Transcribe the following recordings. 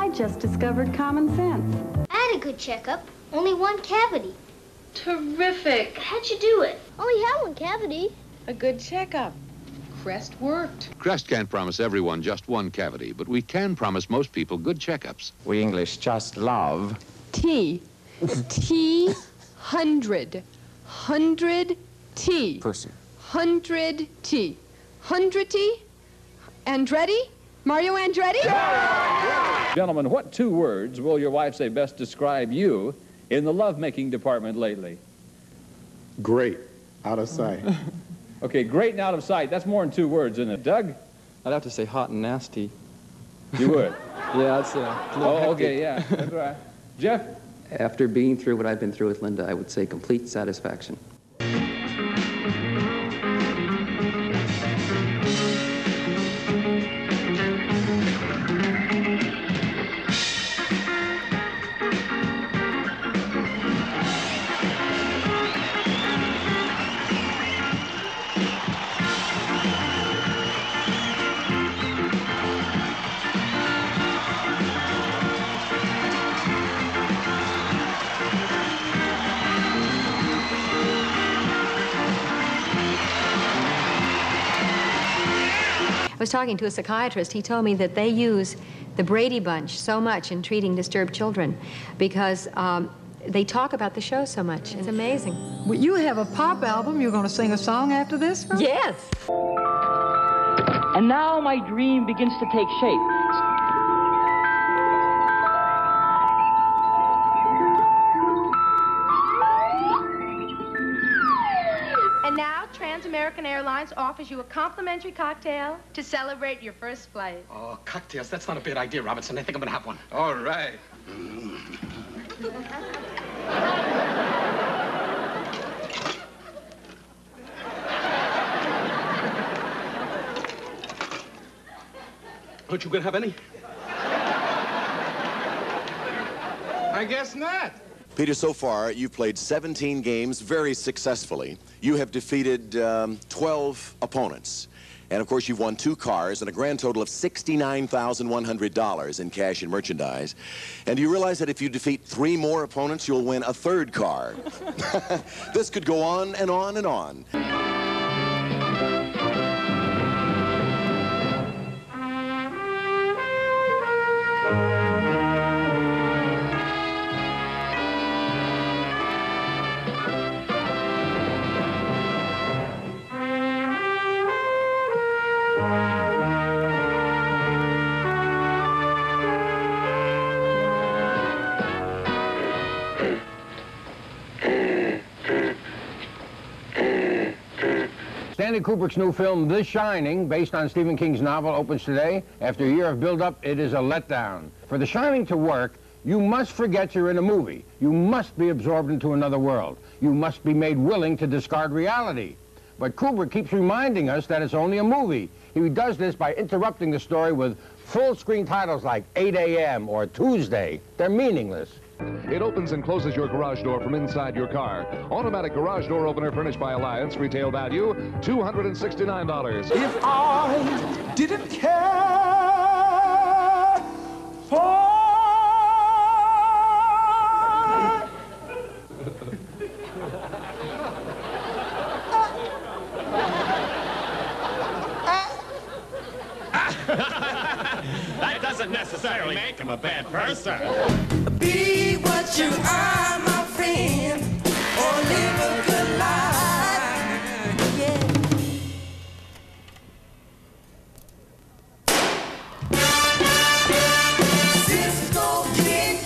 I just discovered common sense. I had a good checkup. Only one cavity. Terrific. How'd you do it? Only had one cavity. A good checkup. Crest worked. Crest can't promise everyone just one cavity, but we can promise most people good checkups. We English just love. T. T. 100. 100 T. Person. 100 T. 100 T? Andretti? Mario Andretti? Gentlemen, what two words will your wife say best describe you in the lovemaking department lately? Great. Out of sight. Okay, great and out of sight. That's more than two words, isn't it? Doug? I'd have to say hot and nasty. You would? Yeah, that's a little Oh, hectic. okay, yeah. That's right. Jeff? After being through what I've been through with Linda, I would say complete satisfaction. I was talking to a psychiatrist. He told me that they use the Brady Bunch so much in treating disturbed children because they talk about the show so much. It's amazing. Well, you have a pop album. You're going to sing a song after this? From? Yes. And now my dream begins to take shape. And now, Trans-American Airlines offers you a complimentary cocktail to celebrate your first flight. Oh, cocktails. That's not a bad idea, Robinson. I think I'm gonna have one. All right. Aren't you gonna have any? I guess not. Peter, so far, you've played 17 games very successfully. You have defeated 12 opponents. And, of course, you've won 2 cars and a grand total of $69,100 in cash and merchandise. And do you realize that if you defeat 3 more opponents, you'll win a 3rd car? This could go on and on and on. Stanley Kubrick's new film, The Shining, based on Stephen King's novel, opens today. After a year of build-up, it is a letdown. For The Shining to work, you must forget you're in a movie. You must be absorbed into another world. You must be made willing to discard reality. But Kubrick keeps reminding us that it's only a movie. He does this by interrupting the story with full-screen titles like 8 a.m. or Tuesday. They're meaningless. It opens and closes your garage door from inside your car. Automatic garage door opener furnished by Alliance. Retail value, $269. If I didn't care for that doesn't necessarily make him a bad person. Be what you are, my friend, or live a good life. Yeah. Cisco Kid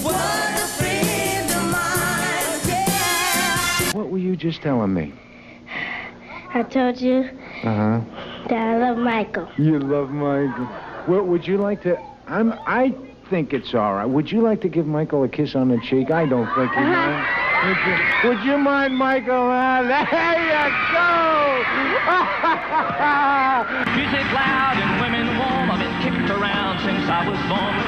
was a friend of mine, yeah. What were you just telling me? I told you Uh-huh. that I love Michael. You love Michael. Well, would you like to... I think it's all right. Would you like to give Michael a kiss on the cheek? I don't think you mind. Would you mind, Michael? There you go! Music loud and women warm. I've been kicked around since I was born.